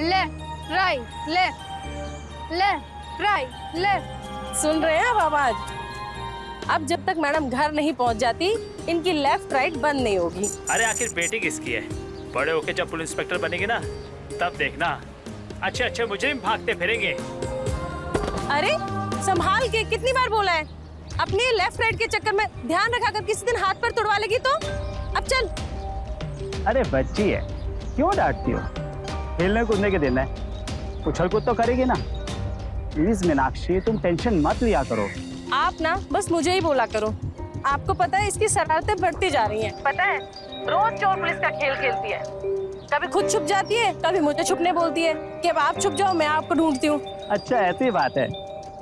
Left right left left right left. सुन रहे हैं आप आवाज? अब जब तक मैडम घर नहीं पहुंच जाती इनकी लेफ्ट राइट बंद नहीं होगी। अरे आखिर बेटी किसकी है? बड़े होके जब पुलिस इंस्पेक्टर बनेगी ना तब देखना अच्छे अच्छे मुजरिम भागते फिरेंगे। अरे संभाल के, कितनी बार बोला है? अपनी लेफ्ट राइट के चक्कर में ध्यान रखा कर किसी दिन हाथ पर तोड़वा लेगी तो। अब चल। अरे बच्ची है, क्यों डांटती हो? खेलने कूदने के दिन है, उछल कूद तो करेगी ना। प्लीज मीनाक्षी तुम टेंशन मत लिया करो। आप ना बस मुझे ही बोला करो। आपको पता है इसकी शरारतें बढ़ती जा रही हैं। पता है रोज चोर पुलिस का खेल खेलती है। कभी खुद छुप जाती है, कभी मुझे छुपने बोलती है कि अब आप छुप जाओ मैं आपको ढूंढती हूँ। अच्छा ऐसी बात है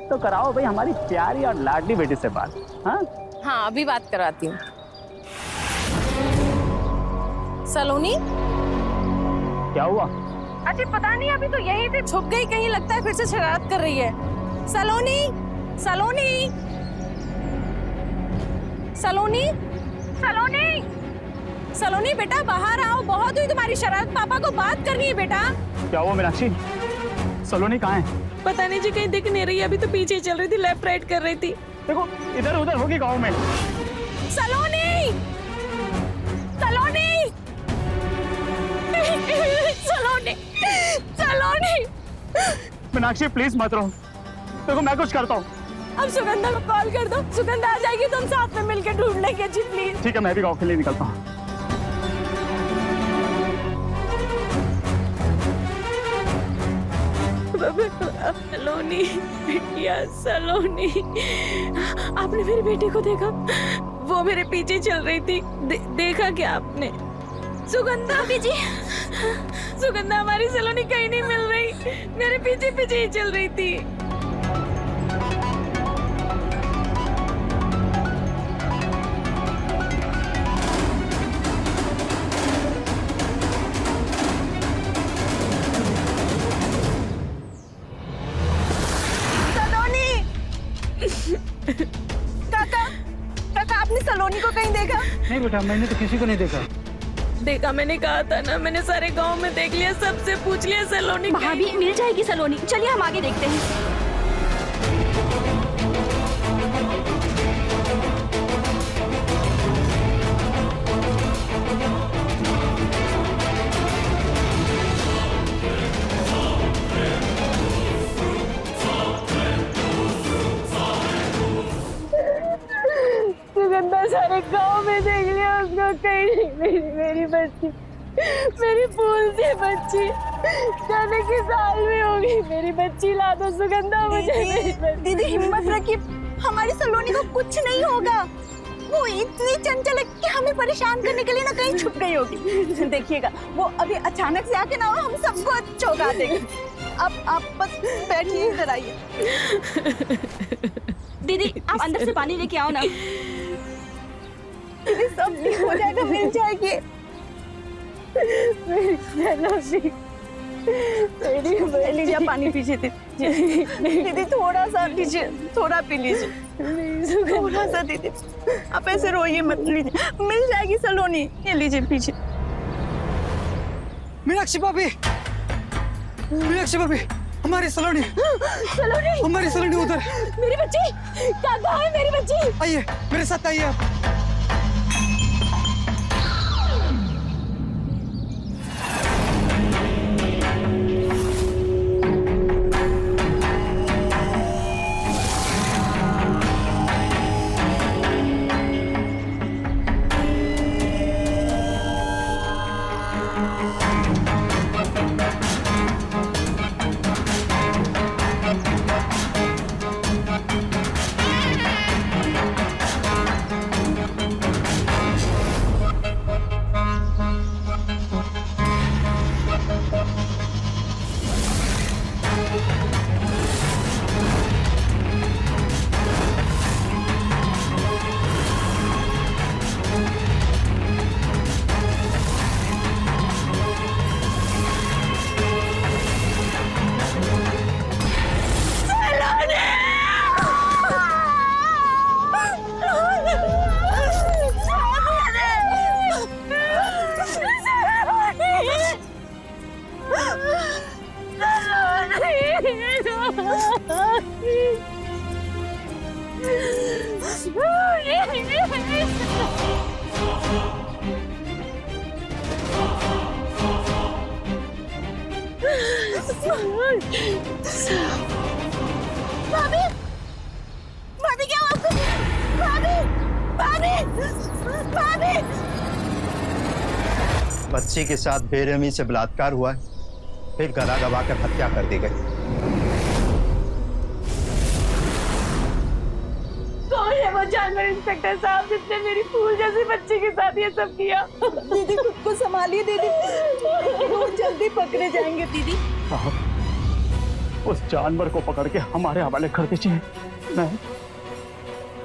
तो कराओ भाई हमारी प्यारी और लाडली बेटी से बात। हाँ हाँ अभी बात कराती हूँ। सलोनी क्या हुआ? अजी पता नहीं, अभी तो यहीं से छुप गई, कहीं लगता है फिर से शरारत कर रही है। सलोनी सलोनी सलोनी सलोनी सलोनी बेटा बाहर आओ, बहुत हुई तुम्हारी शरारत, पापा को बात करनी है बेटा। क्या हुआ मीनाक्षी? सलोनी कहाँ है? पता नहीं जी, कहीं दिख नहीं रही, अभी तो पीछे चल रही थी, लेफ्ट राइट कर रही थी। देखो इधर उधर होगी गाँव में। सलोनी सलोनी सलोनी सलोनी मीनाक्षी प्लीज मत रहो, देखो मैं कुछ करता हूँ। अब सुगंधा को कॉल कर दो, सुगंधा आ जाएगी, तुम साथ में मिलकर ढूंढ लेंगे जी प्लीज। ठीक है मैं भी गाँव के लिए निकलता हूँ। सलोनी बिटिया सलोनी, आपने मेरी बेटी को देखा? वो मेरे पीछे चल रही थी, देखा क्या आपने? सुगंधा जी, सुगंधा हमारी सलोनी कहीं नहीं मिल रही, मेरे पीछे पीछे ही चल रही थी। काका, काका आपने सलोनी को कहीं देखा? नहीं बेटा मैंने तो किसी को नहीं देखा। देखा, मैंने कहा था ना, मैंने सारे गांव में देख लिया, सबसे पूछ लिया, सलोनी वहाँ भी मिल जाएगी सलोनी। चलिए हम आगे देखते हैं। सुगंधा सारे गांव में देख लिया, उसको कहीं नहीं। मेरी बच्ची, मेरी फूल सी बच्ची, जाने की साल में होगी, मेरी बच्ची ला दो सुगंधा मुझे। दीदी हिम्मत रखिए, हमारी सलोनी को कुछ नहीं होगा। वो इतनी चंचल है कि हमें परेशान करने के लिए ना कहीं छुप गई होगी। देखिएगा वो अभी अचानक से आके ना हम सबको चौंका देंगे। अब आप बस बैठिए, इधर आइए। दीदी आप अंदर से पानी लेके आओ ना। दीदी सब ठीक हो जाएगा, मिल जाएगी। लीजिए पानी पीजिए दीदी, थोड़ा सा लीजिए, थोड़ा पी लीजिए, थोड़ा सा दीदी। आप ऐसे रोइए मत, लीजिए मिल जाएगी सलोनी। ये लीजिए पीजिए। मीनाक्षी भाभी, मीनाक्षी भाभी, हमारी सलोनी, सलोनी, हमारी सलोनी उधर। मेरी बच्ची, कहाँ है मेरी बच्ची? आइए मेरे साथ आइए आप। भाभी भाभी क्या हुआ आपको? भाभी भाभी भाभी बच्ची के साथ बेरहमी से बलात्कार हुआ है, फिर गला दबाकर हत्या कर दी गई। कौन है वो जानवर इंस्पेक्टर साहब जिसने मेरी फूल जैसी बच्ची के साथ ये सब किया? दीदी खुद को संभालिए दीदी, वो जल्दी पकड़े जाएंगे दीदी। उस जानवर को पकड़ के हमारे हवाले कर दीजिए।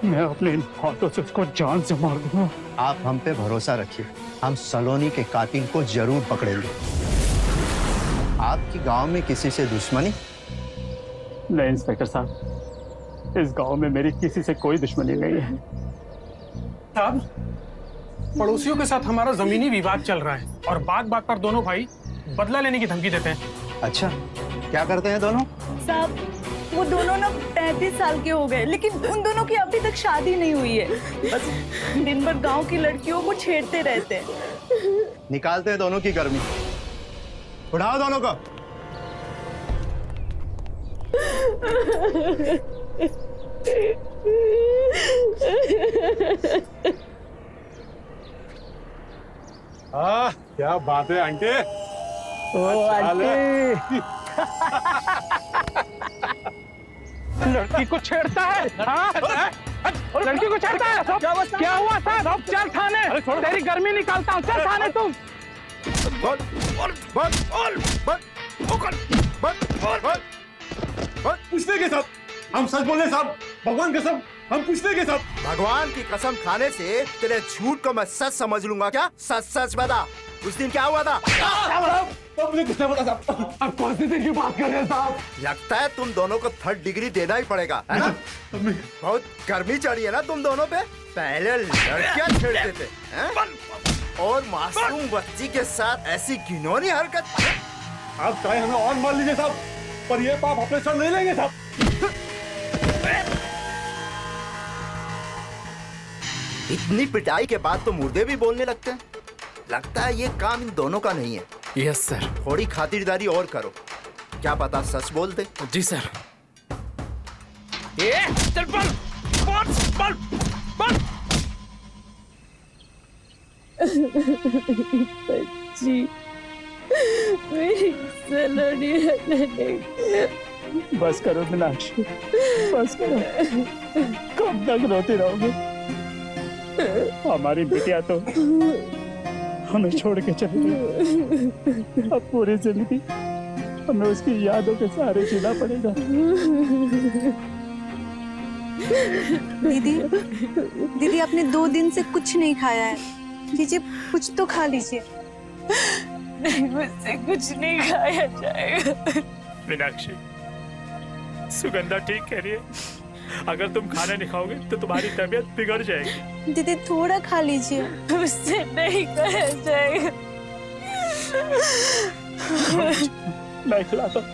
मैं अपने इन हाथों से उसको जान से मार दूंगा। आप हम पे भरोसा रखिए, हम सलोनी के कातिल को जरूर पकड़ेंगे। आपकी गांव में किसी से दुश्मनी? नहीं इंस्पेक्टर साहब, इस गांव में मेरी किसी से कोई दुश्मनी नहीं है। साहब, पड़ोसियों के साथ हमारा जमीनी विवाद चल रहा है और बात बात पर दोनों भाई बदला लेने की धमकी देते हैं। अच्छा, क्या करते हैं दोनों? साहब, वो दोनों ना 35 साल के हो गए, लेकिन उन दोनों की अभी तक शादी नहीं हुई है। बस दिन भर गांव की लड़कियों को छेड़ते रहते हैं। निकालते हैं दोनों की गर्मी। उठाओ दोनों को। क्या बात है आंटी? लड़की को छेड़ता है? लड़की को छेड़ता है? क्या हुआ साहब? चल थाने, तेरी गर्मी निकालता हूँ। चल थाने तुम। पूछने के साथ हम सच बोले साहब, भगवान कसम हम पूछने के साथ। भगवान की कसम खाने से तेरे झूठ को मैं सच समझ लूंगा क्या? सच सच बता, उस दिन क्या हुआ था? मुझे कुछ नहीं पता साहब। आप कौन सी दिन की बात कर रहे हैं साहब? लगता है तुम दोनों को 3rd डिग्री देना ही पड़ेगा, है ना? बहुत गर्मी चढ़ी है ना तुम दोनों पे। पहले लड़कियां छेड़ते थे, हैं? और मासूम बच्ची के साथ ऐसी घिनौनी हरकत। आप चाहे हमें और मार लीजिए साहब, पर ये पाप अपने सर नहीं लेंगे साहब। इतनी पिटाई के बाद तो मुर्दे भी बोलने लगते हैं। लगता है ये काम इन दोनों का नहीं है। Yes sir. थोड़ी खातिरदारी और करो, क्या पता सच बोल दे। जी सर। चल बल बच्ची मेरी सलोनी बस करो मीनाक्षी, बस करो। कब तक रोती रहोगे? हमारी बिटिया तो हमें छोड़ के चली गई। अब पूरी जिंदगी हमें उसकी यादों के सहारे जीना पड़ेगा। दीदी दीदी आपने 2 दिन से कुछ नहीं खाया है, लीजिए कुछ तो खा लीजिए। नहीं, मुझसे कुछ नहीं खाया जाएगा। मीनाक्षी, सुगंधा ठीक कह रही है। अगर तुम खाना नहीं खाओगे तो तुम्हारी तबीयत बिगड़ जाएगी। दीदी थोड़ा खा लीजिए। मुझसे नहीं खाया जाएगा। मैं खिलाता हूं।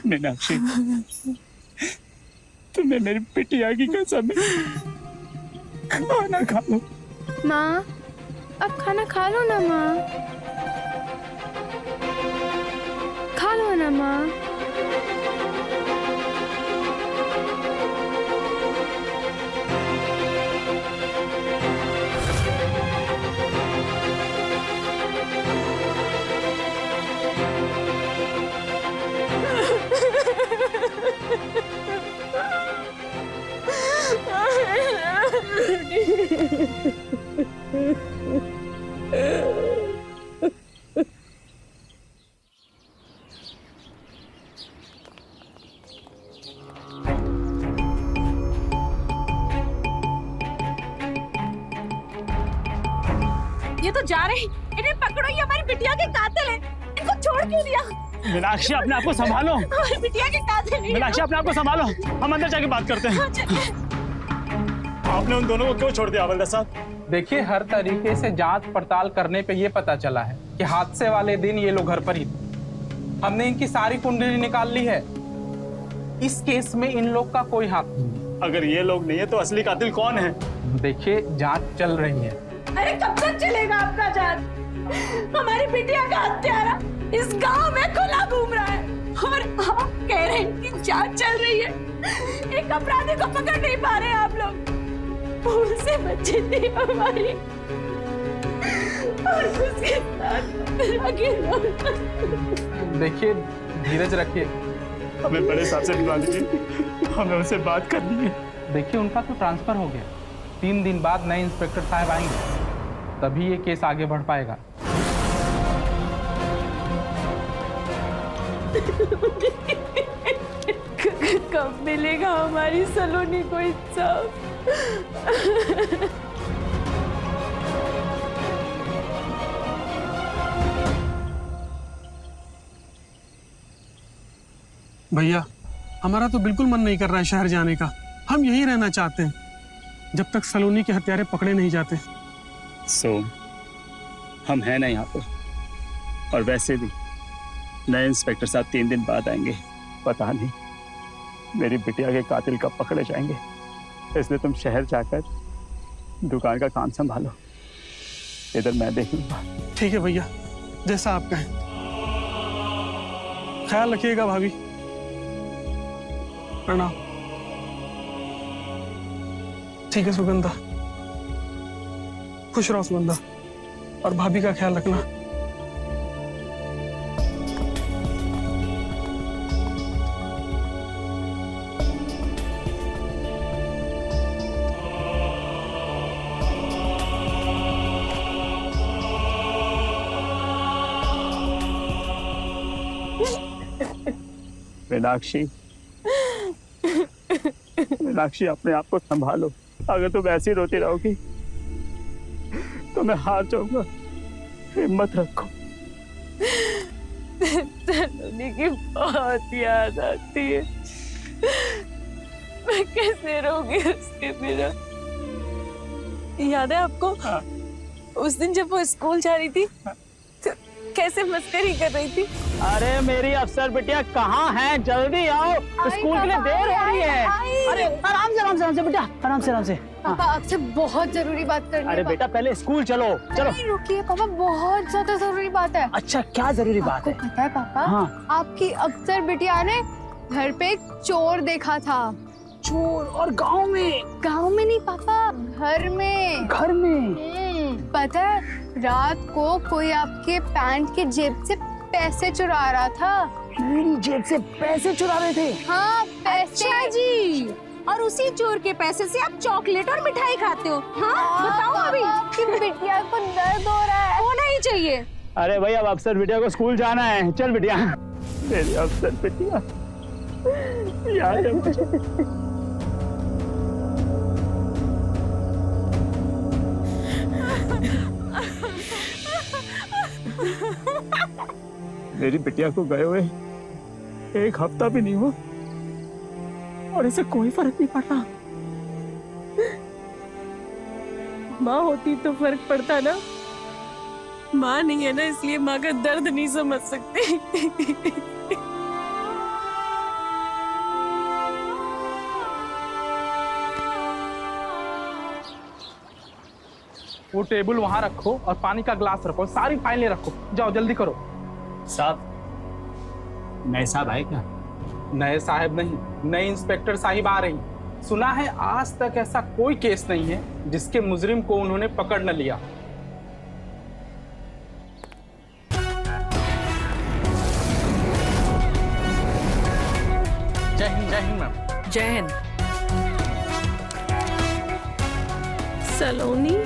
मीनाक्षी, तुम्हें मेरी बिटिया की कसम है, खाना खा लो। माँ, अब खाना खा लो ना माँ, खा लो ना माँ। ये तो जा रहे हैं, इन्हें पकड़ो, ये हमारी बिटिया के कातिल है। इनको छोड़ क्यों दिया? मीनाक्षी, अपने आप को संभालो। हमारी बिटिया के कातिल है। मीनाक्षी, अपने आप को संभालो, हम अंदर जाके बात करते हैं। आपने उन दोनों को क्यों छोड़ दिया हवलदार साहब? देखिए, हर तरीके से जांच पड़ताल करने पे ये पता चला है कि हादसे वाले दिन ये लोग घर पर ही थे। हमने इनकी सारी कुंडली निकाल ली है। इस केस में इन लोग का कोई हाथ नहीं है। अगर ये लोग नहीं है तो असली कातिल कौन है? देखिए जांच चल रही है। अरे कब तक चलेगा आपका जांच? हमारी बिटिया का हत्यारा इस गांव में खुला घूम रहा है और आप कह रहे हैं कि जांच चल रही है। एक अपराधी को पकड़ नहीं पा रहे आप लोग। भूल से बच्ची थी हमारी और उसके साथ अकेला। देखिए धीरज रखिए। हमें बड़े साहब से मिलवा दीजिए, हमें उनसे बात करनी है। देखिए उनका तो ट्रांसफर हो गया, 3 दिन बाद नए इंस्पेक्टर साहब आएंगे, तभी ये केस आगे बढ़ पाएगा। कब मिलेगा हमारी सलोनी को इंसाफ? भैया हमारा तो बिल्कुल मन नहीं कर रहा है शहर जाने का। हम यहीं रहना चाहते हैं जब तक सलोनी के हत्यारे पकड़े नहीं जाते। हम हैं ना यहाँ पर, और वैसे भी नए इंस्पेक्टर साहब 3 दिन बाद आएंगे। पता नहीं मेरी बिटिया के कातिल कब पकड़े जाएंगे, इसलिए तुम शहर जाकर दुकान का काम संभालो, इधर मैं देख लूंगा। ठीक है भैया, जैसा आप कहें। ख्याल रखिएगा भाभी। प्रणाम। ठीक है सुगंधा, खुश रहो सुगंधा, और भाभी का ख्याल रखना। मीनाक्षी, मीनाक्षी अपने आप को संभालो। अगर तुम ऐसी रोती रहोगी तो मैं हार जाऊंगा। हिम्मत रखो। सलोनी की बहुत याद आती है। मैं कैसे रहूंगी उसके बिना? याद है आपको? हाँ। उस दिन जब वो स्कूल जा रही थी तो कैसे मस्करी कर रही थी। अरे मेरी अफसर बिटिया कहाँ है? जल्दी आओ, स्कूल के लिए देर हो रही है। अरे आराम से आराम से आराम से बेटा, आराम से आराम से। पापा आपसे बहुत जरूरी बात करनी है। अरे बेटा पहले स्कूल चलो चलो। नहीं रुकिए पापा, बहुत ज्यादा जरूरी बात है। अच्छा क्या जरूरी बात आपको है? पता है पापा, हाँ। आपकी अफसर बिटिया ने घर पे एक चोर देखा था। चोर? और गांव में? गांव में नहीं पापा, घर में। घर में? पता है रात को कोई आपके पैंट के जेब से पैसे चुरा रहा था। मेरी जेब से पैसे चुरा रहे थे? हाँ पैसे। अच्छा जी, और उसी चोर के पैसे से आप चॉकलेट और मिठाई खाते हो? हाँ बताओ अभी। आपकी बिटिया को दर्द हो रहा है। होना ही चाहिए। अरे भाई अब अफसर बिटिया को स्कूल जाना है, चल बिटिया। मेरी अफसर बिटिया याद है मुझे। मेरी बिटिया को गए हुए 1 हफ्ता भी नहीं हुआ और इसे कोई फर्क नहीं पड़ा। माँ होती तो फर्क पड़ता ना। माँ नहीं है ना, इसलिए माँ का दर्द नहीं समझ सकते। वो टेबल वहां रखो और पानी का ग्लास रखो, सारी फाइलें रखो। जाओ जल्दी करो। साहब, नए साहब आए क्या? नए साहब नहीं, नए इंस्पेक्टर साहिब आ रही। सुना है आज तक ऐसा कोई केस नहीं है जिसके मुजरिम को उन्होंने पकड़ न लिया। जय हिंद मैम। जय हिंद। सलोनी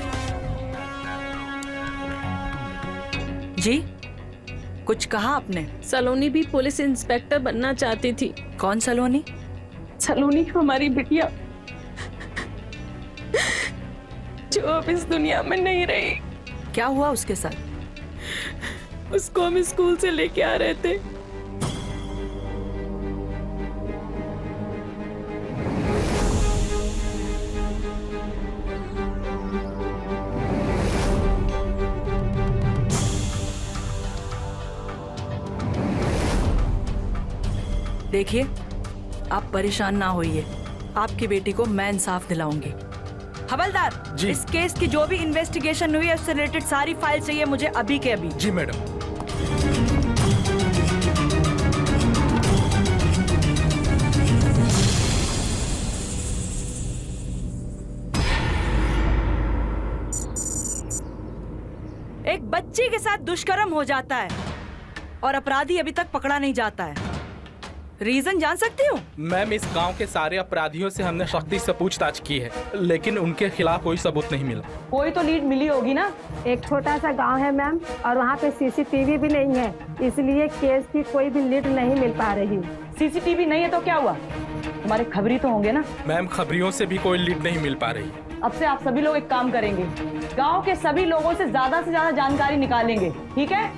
जी, कुछ कहा आपने? सलोनी भी पुलिस इंस्पेक्टर बनना चाहती थी। कौन सलोनी? सलोनी हमारी बिटिया जो अब इस दुनिया में नहीं रही। क्या हुआ उसके साथ? उसको हम स्कूल से लेके आ रहे थे। देखिए, आप परेशान ना होइए। आपकी बेटी को मैं इंसाफ दिलाऊंगी। हवलदार जी। इस केस की जो भी इन्वेस्टिगेशन हुई है उससे रिलेटेड सारी फाइल चाहिए मुझे अभी के अभी। जी मैडम। एक बच्ची के साथ दुष्कर्म हो जाता है और अपराधी अभी तक पकड़ा नहीं जाता है। रीजन जान सकती हूँ? मैम, इस गांव के सारे अपराधियों से हमने सख्ती से पूछताछ की है, लेकिन उनके खिलाफ कोई सबूत नहीं मिला। कोई तो लीड मिली होगी ना। एक छोटा सा गांव है मैम, और वहाँ पे सीसीटीवी भी नहीं है, इसलिए केस की कोई भी लीड नहीं मिल पा रही। सीसीटीवी नहीं है तो क्या हुआ? हमारे खबरी तो होंगे ना। मैम, खबरियों से भी कोई लीड नहीं मिल पा रही। अब से आप सभी लोग एक काम करेंगे, गांव के सभी लोगों से ज्यादा जानकारी निकालेंगे, ठीक है?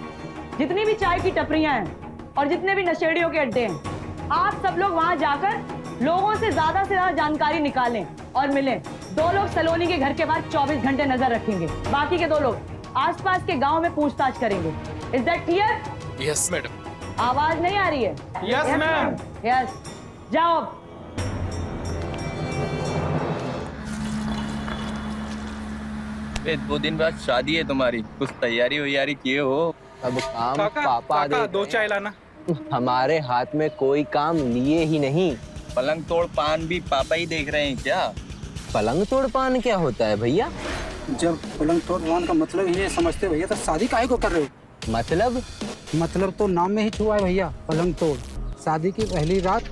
जितनी भी चाय की टपरियां हैं और जितने भी नशेड़ियों के अड्डे हैं, आप सब लोग वहां जाकर लोगों से ज्यादा जानकारी निकालें और मिलें। 2 लोग सलोनी के घर के बाहर 24 घंटे नजर रखेंगे, बाकी के 2 लोग आसपास के गांव में पूछताछ करेंगे। Is that clear? Yes madam. आवाज नहीं आ रही है? Yes ma'am. यस, जाओ। ए, 2 दिन बाद शादी है तुम्हारी, कुछ तैयारी वैयारी किए हो? अब काम काका, पापा काका, 2 चाय लाना। हमारे हाथ में कोई काम लिए ही नहीं। पलंग तोड़ पान भी पापा ही देख रहे हैं क्या? पलंग तोड़ पान क्या होता है भैया? जब पलंग तोड़ पान का मतलब ये समझते भैया तो शादी काहे को कर रहे हो? मतलब तो नाम में ही छुआ है भैया, पलंग तोड़। शादी की पहली रात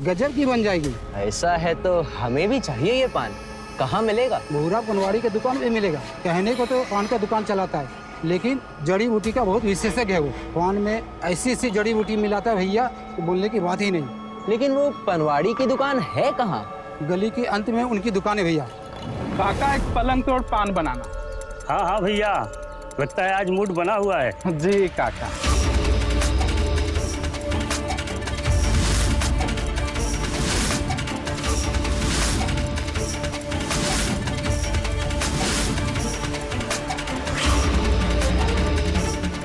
गजब की बन जाएगी। ऐसा है तो हमें भी चाहिए ये पान। कहाँ मिलेगा? भूरा पनवाड़ी के दुकान पे मिलेगा। कहने को तो पान का दुकान चलाता है, लेकिन जड़ी बूटी का बहुत विशेषज्ञ है वो। पान में ऐसी जड़ी बूटी मिलाता है भैया, तो बोलने की बात ही नहीं। लेकिन वो पनवाड़ी की दुकान है कहाँ? गली के अंत में उनकी दुकान है भैया। काका, एक पलंग तोड़ पान बनाना। हाँ हाँ भैया, लगता है आज मूड बना हुआ है। जी काका।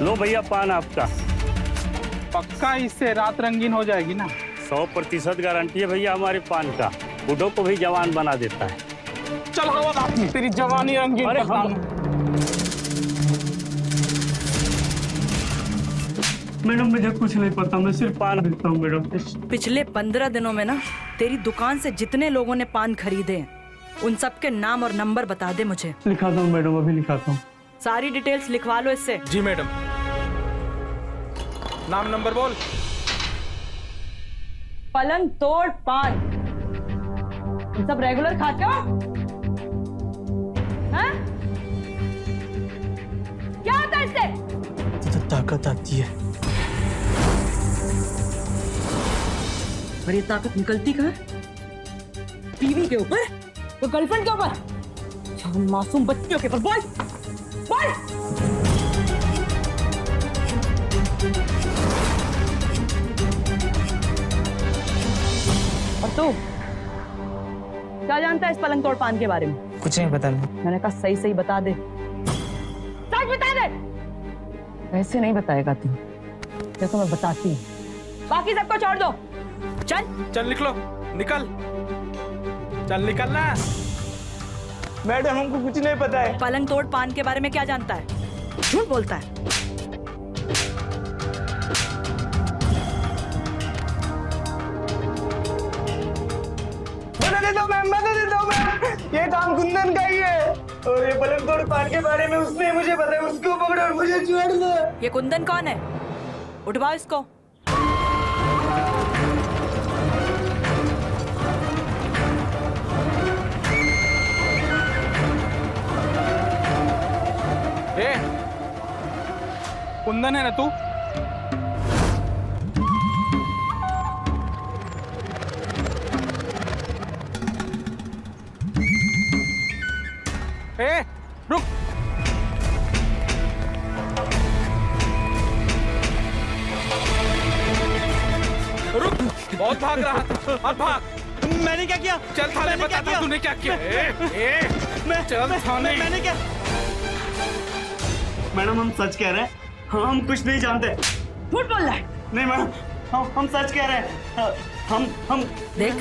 लो भैया पान आपका। पक्का इससे रात रंगीन हो जाएगी ना? 100% गारंटी है भैया हमारे पान का, बूढ़ों को भी जवान बना देता है। चल हवलदार, तेरी जवानी रंगीन करता हूं। मैडम मुझे कुछ नहीं पता, मैं सिर्फ पान बेचता हूँ मैडम। पिछले 15 दिनों में ना तेरी दुकान से जितने लोगों ने पान खरीदे हैं, उन सबके नाम और नंबर बता दे मुझे। लिखाता हूँ मैडम, अभी लिखाता हूँ। सारी डिटेल्स लिखवा लो इससे। जी मैडम। नाम नंबर बोल। पलंग तोड़ पान, तुम सब रेगुलर खाते हो? हाँ? क्या होता है इससे? तो ताकत आती है। और ये ताकत निकलती कहाँ? टीवी के ऊपर? तो गर्लफ्रेंड के ऊपर? या मासूम बच्चियों के ऊपर? बोल बोल। और तू क्या जानता है इस पलंग तोड़ पान के बारे में? कुछ नहीं पता। मैंने कहा सही बता दे, सच बता दे। वैसे नहीं बताएगा तू, देखो मैं बताती हूँ। बाकी सबको छोड़ दो। चल लिख लो, निकल। चल निकलना। मैडम हमको कुछ नहीं पता है। पलंग तोड़ पान के बारे में क्या जानता है? झूठ बोलता है। बता देता हूँ मैम, ये काम कुंदन का ही है, और ये पलंग तोड़ पान के बारे में उसने मुझे पता है। उसको पकड़ो और मुझे छोड़ दो। ये कुंदन कौन है? उठवाओ इसको। कुंदन है ना तू? रुक। रुक, बहुत भाग रहा था, अब भाग। मैंने क्या किया? चल थाने बताता तूने क्या किया। चल थाने। मैंने क्या? मैडम हम सच कह रहे हैं, हम कुछ नहीं जानते। झूठ बोल रहा है? नहीं मैडम, हम सच कह रहे हैं। हम देख,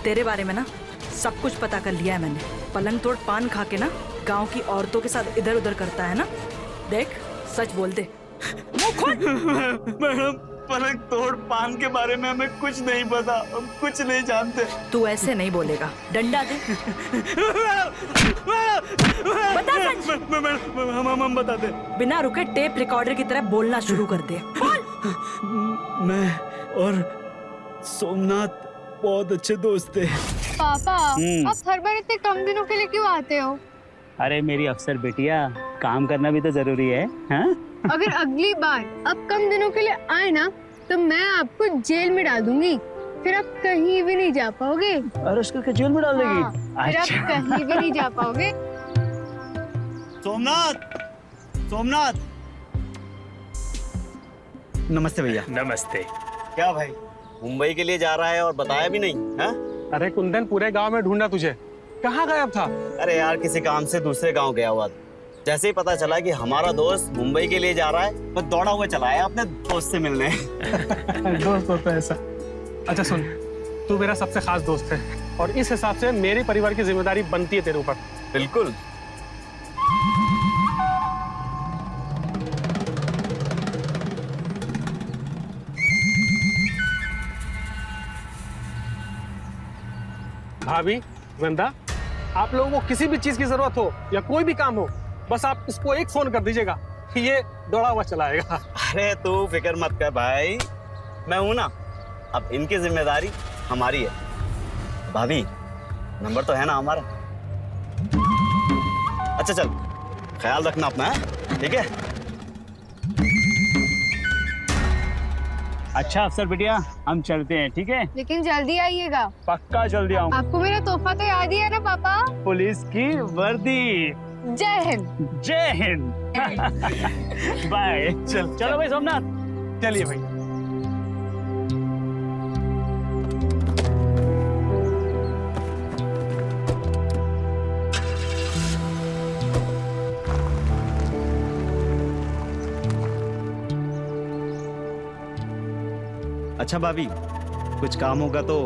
तेरे बारे में ना सब कुछ पता कर लिया है मैंने। पलंग तोड़ पान खा के ना गांव की औरतों के साथ इधर उधर करता है ना। देख सच बोल दे, मुंह खोल। मैडम, पलंग तोड़ पान के बारे में हमें कुछ नहीं पता, हम कुछ नहीं जानते। तू ऐसे नहीं बोलेगा, डंडा दे। बता सच। हम बता दे। बिना रुके टेप रिकॉर्डर की तरह बोलना शुरू कर दे। मैं और सोमनाथ बहुत अच्छे दोस्त थे। पापा आप हर बार इतने कम दिनों के लिए क्यों आते हो? अरे मेरी अफसर बेटिया, काम करना भी तो जरूरी है। हाँ? अगर अगली बार आप कम दिनों के लिए आए ना तो मैं आपको जेल में डाल दूंगी, फिर आप कहीं भी नहीं जा पाओगे। अरेस्ट करके जेल में डाल देगी? फिर आप कहीं भी नहीं जा पाओगे। सोमनाथ, सोमनाथ। नमस्ते भैया। नमस्ते। क्या भाई, मुंबई के लिए जा रहा है और बताया भी नहीं? हाँ? अरे कुंदन, पूरे गांव में ढूंढा तुझे, कहाँ गायब था? अरे यार, किसी काम से दूसरे गांव गया हुआ था। जैसे ही पता चला कि हमारा दोस्त मुंबई के लिए जा रहा है, तो दौड़ा हुआ चला आया अपने दोस्त से मिलने। दोस्त होता है ऐसा। अच्छा सुन, तू मेरा सबसे खास दोस्त है और इस हिसाब से मेरे परिवार की जिम्मेदारी बनती है तेरे ऊपर। बिल्कुल। भाभी, वृंदा, आप लोगों को किसी भी चीज की जरूरत हो या कोई भी काम हो, बस आप इसको एक फोन कर दीजिएगा, ये दौड़ा हुआ चला आएगा। अरे तू फिक्र मत कर भाई, मैं हूं ना। अब इनकी जिम्मेदारी हमारी है। भाभी, नंबर तो है ना हमारा? अच्छा चल, ख्याल रखना अपना, है? ठीक है? अच्छा अफसर बिटिया, हम चलते हैं, ठीक है? लेकिन जल्दी आइएगा। पक्का जल्दी आऊंगा। आपको मेरा तोहफा तो याद ही है ना पापा? पुलिस की वर्दी। जय हिंद। जय हिंद। बाय। चलो भाई सोमनाथ। चलिए भाई। अच्छा भाभी, कुछ काम होगा तो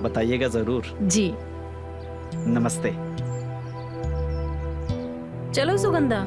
बताइएगा जरूर। जी। नमस्ते। चलो सुगंधा।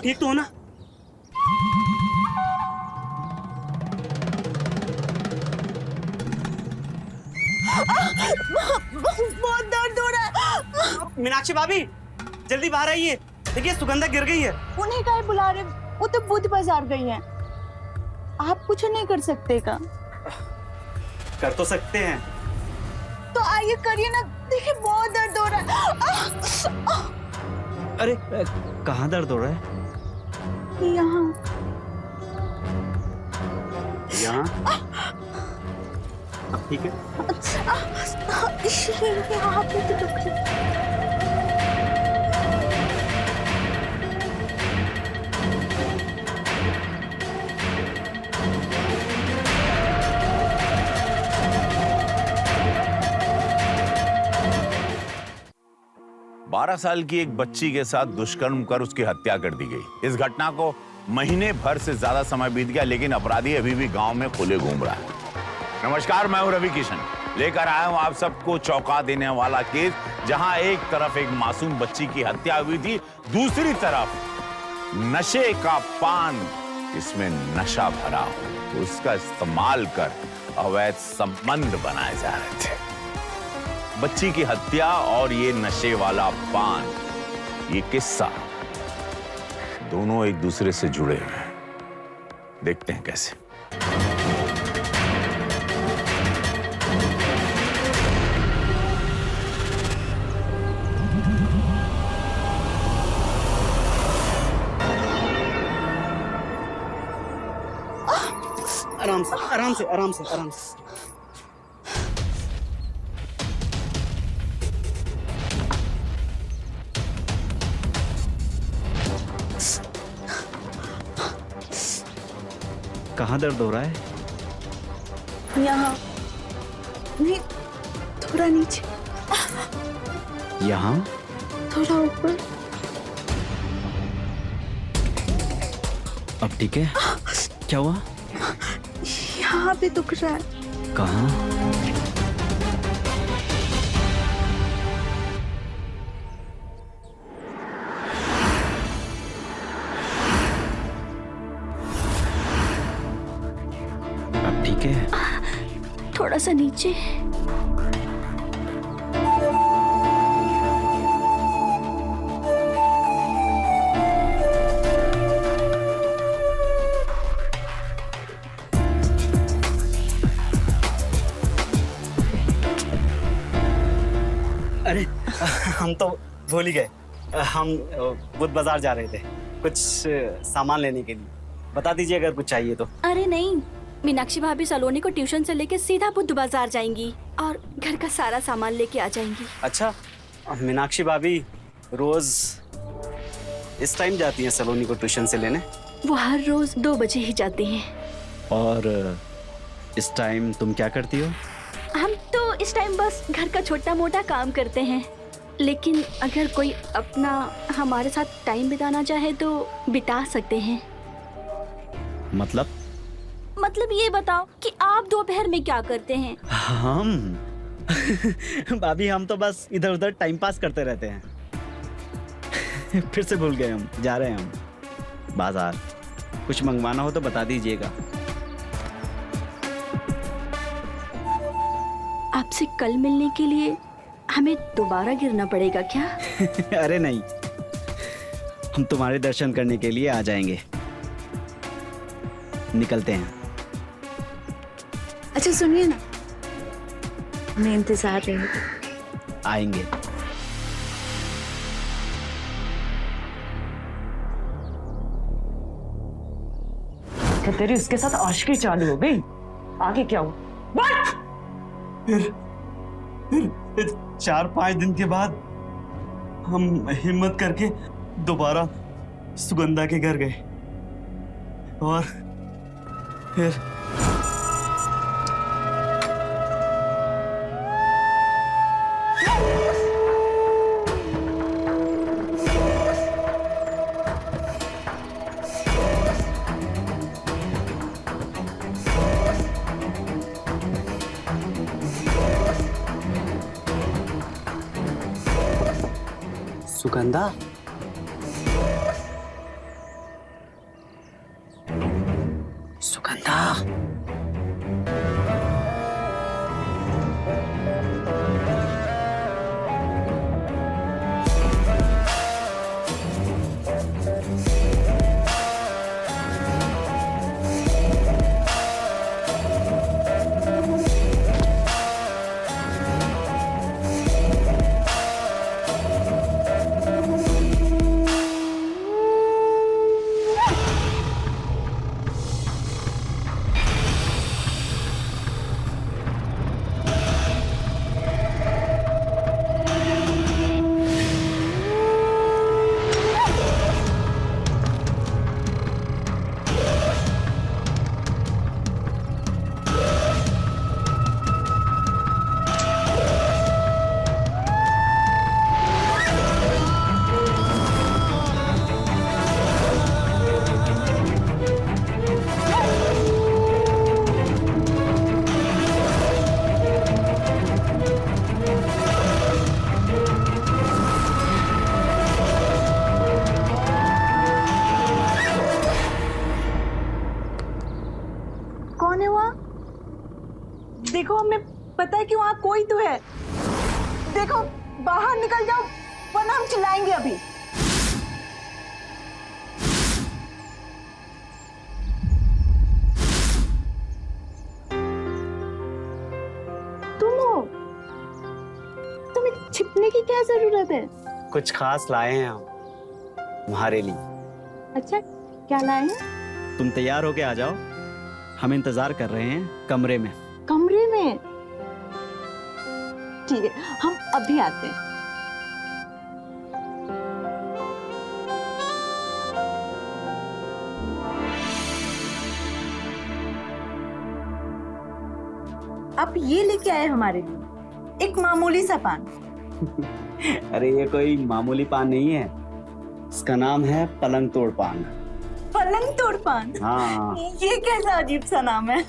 ठीक तो हो ना? बहुत दर्द हो रहा है। मीनाक्षी भाभी, जल्दी बाहर आइए। देखिए सुगंधा गिर गई है। उन्हें क्या बुला रहे? वो तो बुध बाजार गई हैं। आप कुछ नहीं कर सकते का? कर तो सकते हैं। तो आइए करिए ना, देखिए बहुत दर्द हो रहा है। अरे कहाँ दर्द हो रहा है? यहाँ। यहाँ? अब ठीक है? यहाँ पे तो दुख रही है। 12 साल की एक बच्ची के साथ दुष्कर्म कर उसकी हत्या कर दी गई। इस घटना को महीने भर से ज्यादा समय बीत गया, लेकिन अपराधी अभी भी गांव में खुले घूम रहा है। नमस्कार, मैं हूं रवि किशन, लेकर आया हूं आप सबको चौंका देने वाला केस, जहां एक तरफ एक मासूम बच्ची की हत्या हुई थी, दूसरी तरफ नशे का पान, इसमें नशा भरा हो, उसका इस्तेमाल कर अवैध संबंध बनाए जा रहे थे। बच्ची की हत्या और ये नशे वाला पान, ये किस्सा दोनों एक दूसरे से जुड़े हुए हैं। देखते हैं कैसे। आराम से आराम से आराम से आराम से। कहाँ दर्द हो रहा है? यहाँ नहीं, थोड़ा नीचे, यहाँ थोड़ा ऊपर। अब ठीक है? क्या हुआ? यहाँ पे दुख रहा है। कहाँ? अब ठीक है? थोड़ा सा नीचे। अरे हम तो भूल ही गए, हम बुध बाजार जा रहे थे कुछ सामान लेने के लिए। बता दीजिए अगर कुछ चाहिए तो। अरे नहीं, मीनाक्षी भाभी सलोनी को ट्यूशन से लेके सीधा बुध बाजार जाएंगी और घर का सारा सामान लेके आ जाएंगी। अच्छा, मीनाक्षी भाभी रोज इस टाइम जाती हैं सलोनी को ट्यूशन से लेने? वो हर रोज 2 बजे ही जाती हैं। और इस टाइम तुम क्या करती हो? हम तो इस टाइम बस घर का छोटा मोटा काम करते हैं, लेकिन अगर कोई अपना हमारे साथ टाइम बिताना चाहे तो बिता सकते हैं। मतलब ये बताओ कि आप दोपहर में क्या करते हैं? हम भाभी हम तो बस इधर उधर टाइम पास करते रहते हैं। फिर से भूल गए, हम जा रहे हैं हम बाजार। कुछ मंगवाना हो तो बता दीजिएगा। आपसे कल मिलने के लिए हमें दोबारा गिरना पड़ेगा क्या? अरे नहीं, हम तुम्हारे दर्शन करने के लिए आ जाएंगे। निकलते हैं। अच्छा सुनिए ना, मैं इंतजार रहेगी। आएंगे। क्या तेरी उसके साथ आशिकी चालू हो गई? आगे क्या हुआ? फिर 4-5 दिन के बाद हम हिम्मत करके दोबारा सुगंधा के घर गए और फिर सुगंधा, सुगंधा, देखो बाहर निकल जाओ वरना हम चिल्लाएंगे अभी। तुम हो? तुम्हें छिपने की क्या जरूरत है? कुछ खास लाए हैं हम तुम्हारे लिए। अच्छा क्या लाए हैं? तुम तैयार होके आ जाओ, हम इंतजार कर रहे हैं कमरे में। कमरे में? ठीक है हम अभी आते हैं। आप ये लेके आए हमारे लिए एक मामूली सा पान। अरे ये कोई मामूली पान नहीं है, इसका नाम है पलंग तोड़ पान। पलंग तोड़ पान? हाँ। ये कैसा अजीब सा नाम है।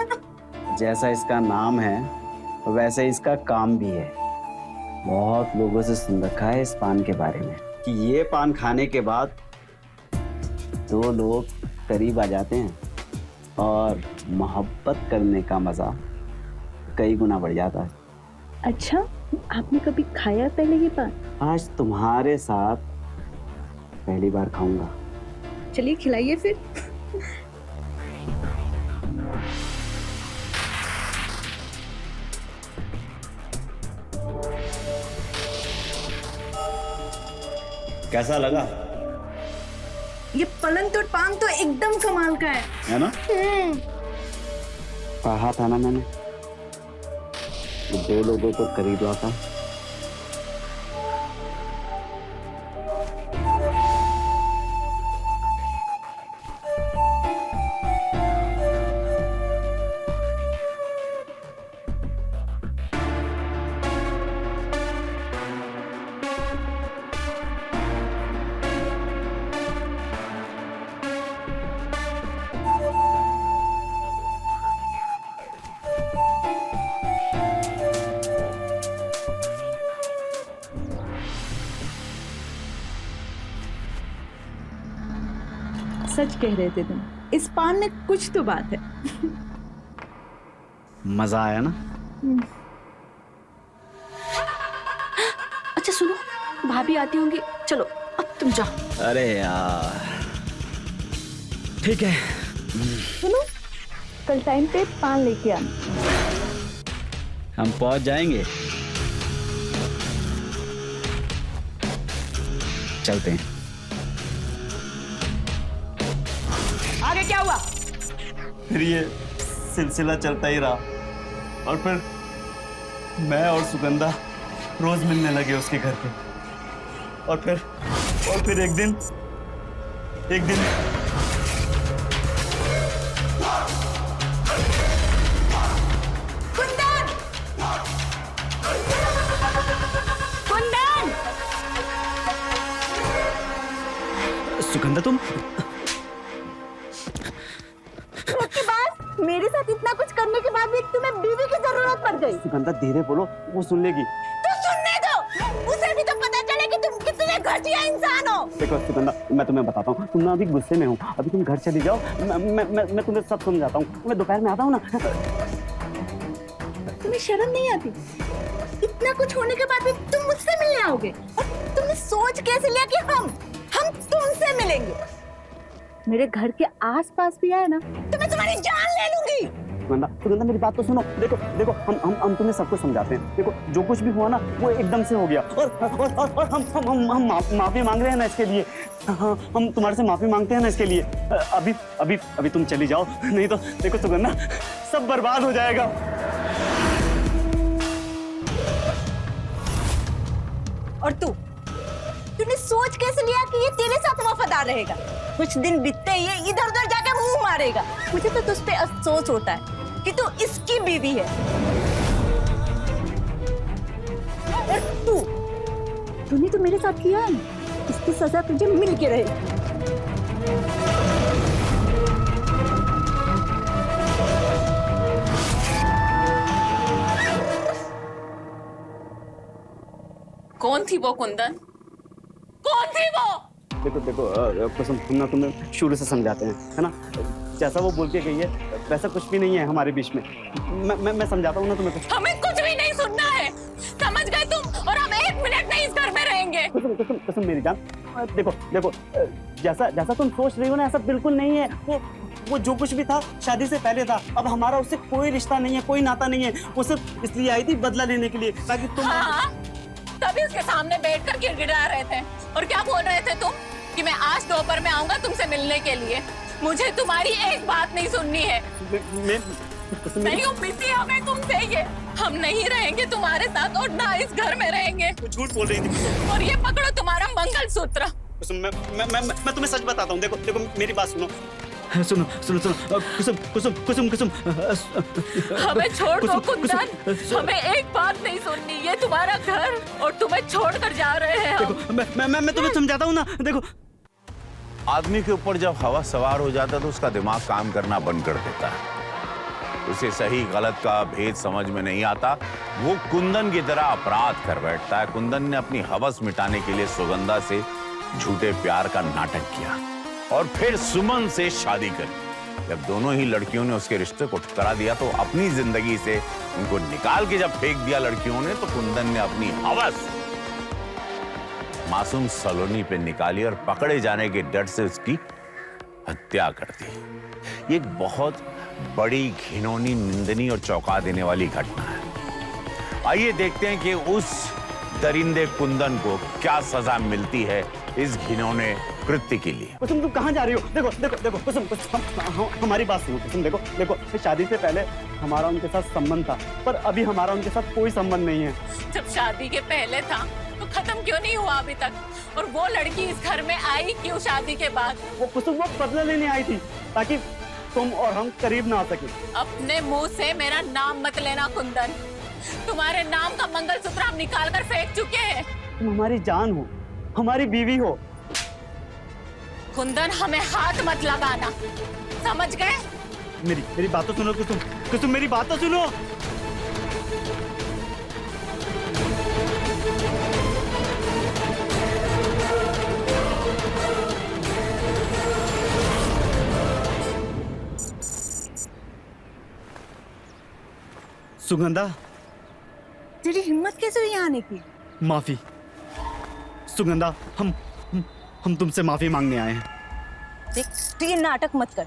जैसा इसका नाम है वैसे इसका काम भी है। बहुत लोगों से सुन रखा है इस पान के बारे में कि ये पान खाने के बाद दो लोग करीब आ जाते हैं और मोहब्बत करने का मजा कई गुना बढ़ जाता है। अच्छा आपने कभी खाया पहले ये पान? आज तुम्हारे साथ पहली बार खाऊंगा। चलिए खिलाइए फिर। कैसा लगा? ये पलंग तोड़ पान तो एकदम कमाल का है ना? कहा था ना मैंने, दो लोगों को करीब लाता। सच कह रहे थे तुम, इस पान में कुछ तो बात है। मजा आया ना? अच्छा सुनो, भाभी आती होंगी, चलो अब तुम जाओ। अरे यार ठीक है। सुनो कल टाइम पे पान लेके आना। हम पहुंच जाएंगे। चलते हैं। आगे क्या हुआ? फिर ये सिलसिला चलता ही रहा और फिर मैं और सुगंधा रोज मिलने लगे उसके घर पे। और फिर एक दिन कुंदन! कुंदन! सुगंधा तुम उसके बाद मेरे साथ इतना कुछ करने के बाद भी तुम्हें बीवी की जरूरत पड़ गई। सुगंधा धीरे बोलो, वो सुन लेगी। तो सुनने दो, उसे भी तो पता चले कि तुम कितने घटिया इंसान हो। देखो सुगंधा, मैं तुम्हें बताता हूँ, तुम ना अभी गुस्से में हो, अभी तुम घर चली जाओ। मैं तुम्हें सब समझाता हूँ। मैं दोपहर में आता हूँ ना। तुम्हें शर्म नहीं आती? इतना कुछ होने के बाद भी तुम मुझसे मिलने आओगे? और तुमने सोच कैसे लिया कि हम तुमसे मिलेंगे? मेरे घर के आसपास भी आए ना तो मैं तुम्हारी जान ले लूंगी। सुगंधा मेरी बात तो सुनो। देखो हम तुम्हें सब कुछ समझाते हैं। देखो जो कुछ भी हुआ ना वो एकदम से हो गया और हम माफी मांग रहे हैं ना इसके लिए। हाँ हम तुम्हारे से माफी मांगते हैं ना इसके लिए। अभी तुम चली जाओ, नहीं तो देखो सुगंधा सब बर्बाद हो जाएगा। और तूने सोच कैसे लिया कि ये तेरे साथ वफादार रहेगा? कुछ दिन बीतते ही ये इधर उधर जाके मुंह मारेगा। मुझे तो तुझ पे अफसोस होता है कि तू इसकी बीवी है। और तूने तो मेरे साथ किया है, इसकी सजा तुझे मिल के रहेगी। कौन थी वो कुंदन? कौन थी वो? देखो कुसुम, हम ना तुम्हें शुरू से समझाते हैं, है ना? जैसा वो बोल के गई है वैसा कुछ भी नहीं है हमारे बीच में। मैं समझाता हूँ ना तुम्हें। हमें कुछ भी नहीं सुनना है, समझ गए तुम? और हम कुसुम मेरी जान, देखो देखो, जैसा जैसा तुम सोच रही हो ना, ऐसा बिल्कुल नहीं है। वो जो कुछ भी था शादी से पहले था। अब हमारा उससे कोई रिश्ता नहीं है, कोई नाता नहीं है। वो सिर्फ इसलिए आई थी बदला लेने के लिए, ताकि तुम तभी उसके सामने बैठकर गिड़गिड़ा रहे थे। और क्या बोल रहे थे तुम कि मैं आज दोपहर में आऊंगा तुमसे मिलने के लिए। मुझे तुम्हारी एक बात नहीं सुननी है। नहीं उम्मीद हमें तुमसे ये, हम नहीं रहेंगे तुम्हारे साथ और ना इस घर में रहेंगे। झूठ बोल रही थी। और ये पकड़ो तुम्हारा मंगलसूत्र। कुसुम, मैं तुम्हें सच बताता हूँ। देखो देखो मेरी बात सुनो, सुनो सुनो सुनो, कुसुम कुसुम कुसुम कुसुम, हमें छोड़ दो कुंदन, हमें एक बात नहीं सुननी। ये तुम्हारा घर और तुम्हें छोड़कर जा रहे हैं हम। देखो मैं तुम्हें समझाता हूँ ना। देखो, आदमी के ऊपर जब हवा सवार हो जाता है तो उसका दिमाग काम करना बंद कर देता है। उसे सही गलत का भेद समझ में नहीं आता। वो कुंदन की तरह अपराध कर बैठता है। कुंदन ने अपनी हवस मिटाने के लिए सुगंधा से झूठे प्यार का नाटक किया और फिर सुमन से शादी करी। जब दोनों ही लड़कियों ने उसके रिश्ते को ठुकरा दिया तो अपनी जिंदगी से उनको निकाल के जब फेंक दिया लड़कियों ने, तो कुंदन ने अपनी हवस मासूम सलोनी पे निकाली और पकड़े जाने के डर से उसकी हत्या कर दी। ये एक बहुत बड़ी, घिनौनी, निंदनीय और चौंका देने वाली घटना है। आइए देखते हैं कि उस दरिंदे कुंदन को क्या सजा मिलती है इस घिनौने कृत्य के लिए। कुसुम तुम कहाँ जा रही हो? देखो देखो देखो कुसुम, हमारी बात सुनो कुसुम। देखो देखो, शादी से पहले हमारा उनके साथ संबंध था, पर अभी हमारा उनके साथ कोई संबंध नहीं है। जब शादी के पहले था तो खत्म क्यों नहीं हुआ अभी तक? और वो लड़की इस घर में आई क्यों शादी के बाद? वो कुसुम वो बदला लेने आई थी ताकि तुम और हम करीब ना आ सके। अपने मुंह से मेरा नाम मत लेना कुंदन। तुम्हारे नाम का मंगलसूत्र हम निकाल कर फेंक चुके हैं। तुम हमारी जान हो, हमारी बीवी हो। कुंदन, हमें हाथ मत लगाना, समझ गए? मेरी बात तो सुनो कुसुम, कुसुम मेरी बात तो सुनो। सुगंधा, तेरी हिम्मत कैसे हुई यहाँ आने की? माफी सुगंधा, हम तुमसे माफी मांगने आए हैं। देख, तू ये नाटक मत कर।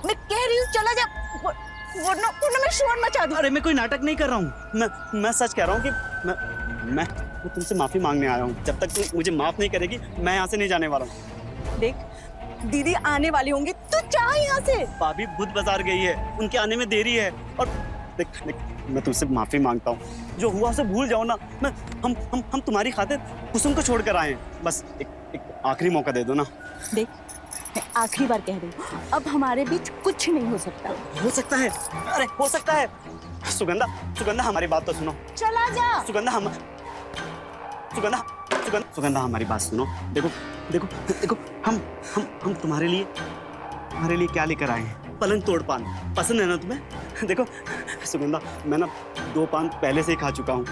मैं कह रही हूँ चला जा, वरना मैं शोर मचा दूँ। अरे मैं कोई नाटक नहीं कर रहा हूँ। मैं सच कह रहा हूँ कि मैं तुमसे माफी मांगने आया हूँ। जब तक तू मुझे माफ नहीं करेगी मैं यहाँ से नहीं जाने वाला हूँ। देख, दीदी आने वाली होंगी, तू जा यहाँ से। भाभी बुध बाजार गई है, उनके आने में देरी है। और देख मैं तुमसे माफी मांगता हूँ। जो हुआ उसे भूल जाओ ना। हम तुम्हारी खातिर कुसुम को छोड़कर आए हैं। बस एक आखिरी मौका दे दो ना। देख, मैं आखिरी बार कह रही हूँ, अब हमारे बीच कुछ नहीं हो सकता। हो सकता है, अरे हो सकता है। सुगंधा हमारी बात तो सुनो। चला जा। सुगंधा हमारी बात सुनो। देखो हम तुम्हारे लिए क्या लेकर आए हैं? पलंग तोड़ पान पसंद है ना तुम्हें? देखो सुगंधा, मैं ना 2 पान पहले से ही खा चुका हूँ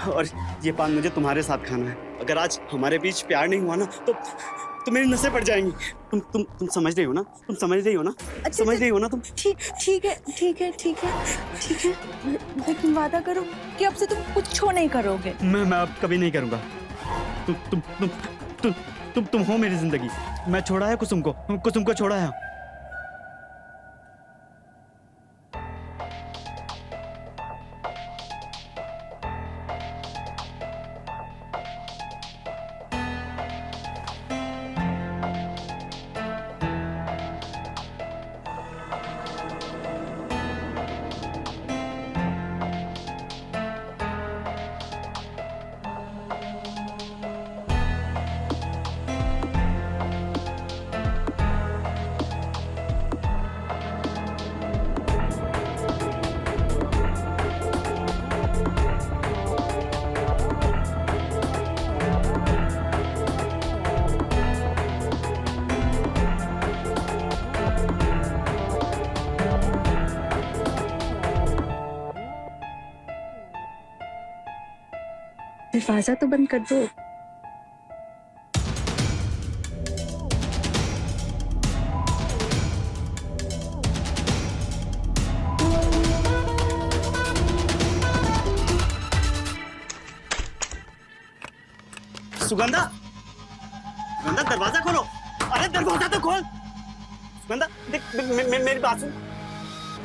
और ये पान मुझे तुम्हारे साथ खाना है। अगर आज हमारे बीच प्यार नहीं हुआ ना तो मेरी नसें पड़ जाएंगी। तुम समझ रही हो ना? समझ रही हो ना तुम? ठीक है, लेकिन वादा करो कि अब से तुम कुछ नहीं करोगे। मैं अब कभी नहीं करूँगा। तुम हो मेरी जिंदगी। मैं छोड़ा है कुसुम को छोड़ा है। दरवाजा तो बंद कर दो। सुगंधा, सुगंधा दरवाजा खोलो। अरे दरवाजा तो खोल। सुगंधा देख मेरी बात सुन।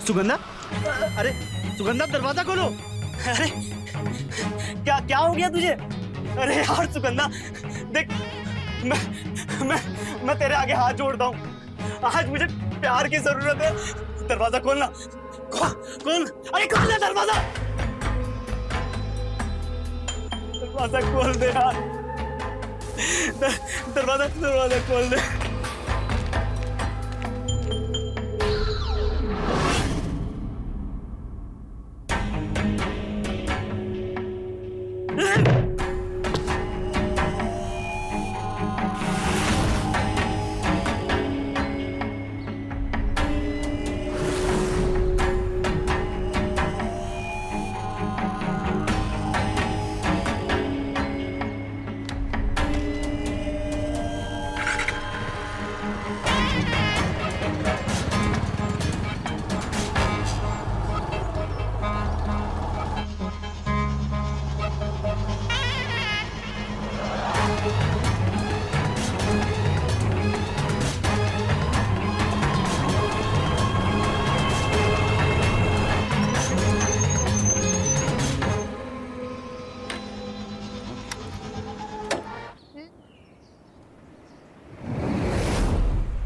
सुगंधा, अरे सुगंधा दरवाजा खोलो। अरे क्या हो गया तुझे? अरे यार सुगंधा देख, मैं तेरे आगे हाथ जोड़ता हूँ। आज मुझे प्यार की जरूरत है। दरवाजा खोलना, खोल। अरे खोल दे दरवाजा, दरवाजा खोल दे यार। दरवाजा खोल दे।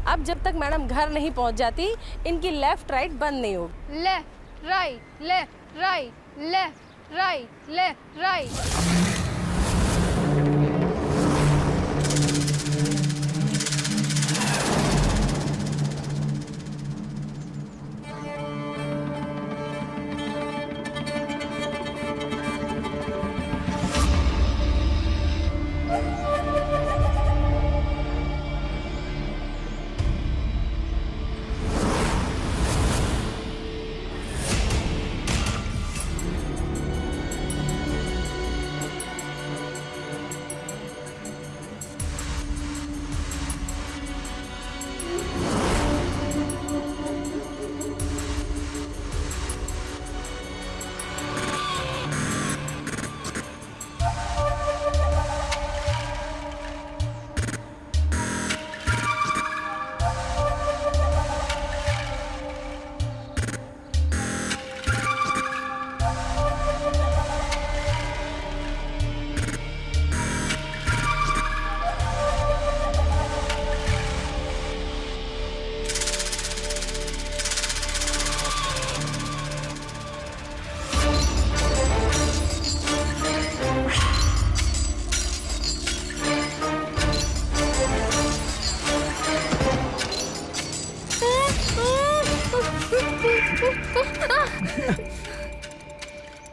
अब जब तक मैडम घर नहीं पहुंच जाती, इनकी लेफ्ट राइट बंद नहीं होगी। Left right left right left right left right.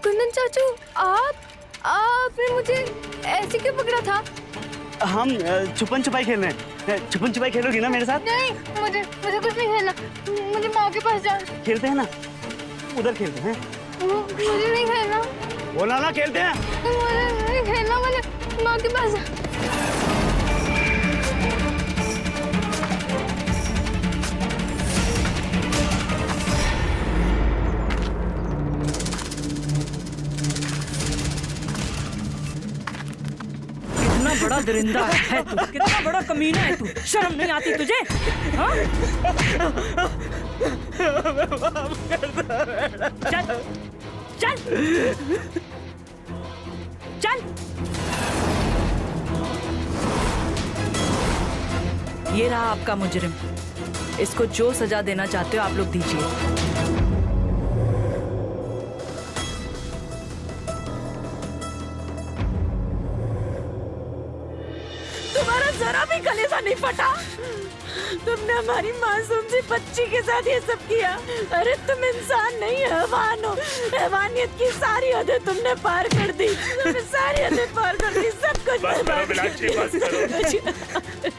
Kundan चाचू, आपने मुझे ऐसे क्यों पकड़ा था? हम छुपन छुपाई खेल रहे हैं। छुपन छुपाई खेलोगी ना मेरे साथ? नहीं, मुझे कुछ नहीं खेलना। मुझे माँ के पास जाना। खेलते हैं ना, उधर खेलते हैं। मुझे नहीं खेलना। बोला ना खेलते हैं। मुझे नहीं खेलना, मुझे माँ के पास जाना। कितना बड़ा दरिंदा है तू, कितना बड़ा कमीना है तू, शर्म नहीं आती तुझे? हाँ? चल चल चल। ये रहा आपका मुजरिम। इसको जो सजा देना चाहते हो आप लोग दीजिए। जरा भी कलेजा नहीं फटा। तुमने हमारी मासूम सी बच्ची के साथ ये सब किया। अरे तुम इंसान नहीं, हैवान हो। हैवानियत की सारी हदें तुमने पार कर दी। तुमने सारी हदें पार कर दी, सब कुछ बस करो मीनाक्षी, बस करो।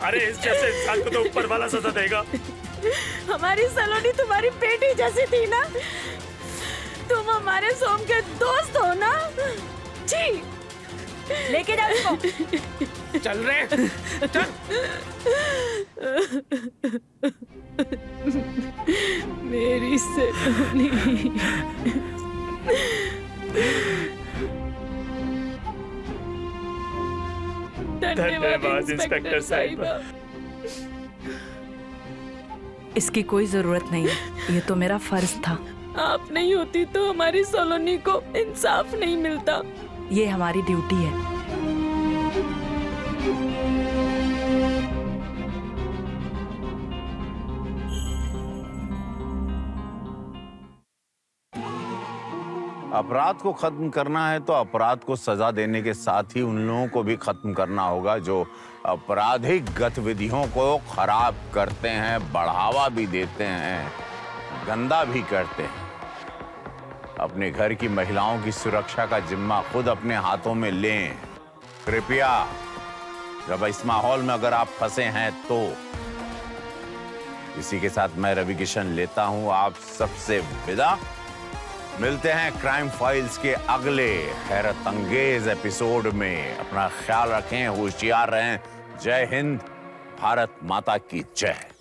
अरे इस जैसे इंसान को तो ऊपर वाला सजा देगा। हमारी सलोनी तुम्हारी बेटी जैसी थी ना। तुम हमारे सोम के दोस्त हो ना। जी लेके जाओ इसको। चल रहे चल। मेरी सलोनी। धन्यवाद इंस्पेक्टर साहिबा। इसकी कोई जरूरत नहीं, ये तो मेरा फर्ज था। आप नहीं होती तो हमारी सलोनी को इंसाफ नहीं मिलता। ये हमारी ड्यूटी है। अपराध को खत्म करना है तो अपराध को सजा देने के साथ ही उन लोगों को भी खत्म करना होगा जो आपराधिक गतिविधियों को खराब करते हैं, बढ़ावा भी देते हैं, गंदा भी करते हैं। अपने घर की महिलाओं की सुरक्षा का जिम्मा खुद अपने हाथों में लें। कृपया जब इस माहौल में अगर आप फंसे हैं तो इसी के साथ मैं रवि किशन लेता हूं आप सबसे विदा। मिलते हैं क्राइम फाइल्स के अगले हैरत अंगेज एपिसोड में। अपना ख्याल रखें, होशियार रहें। जय हिंद, भारत माता की जय।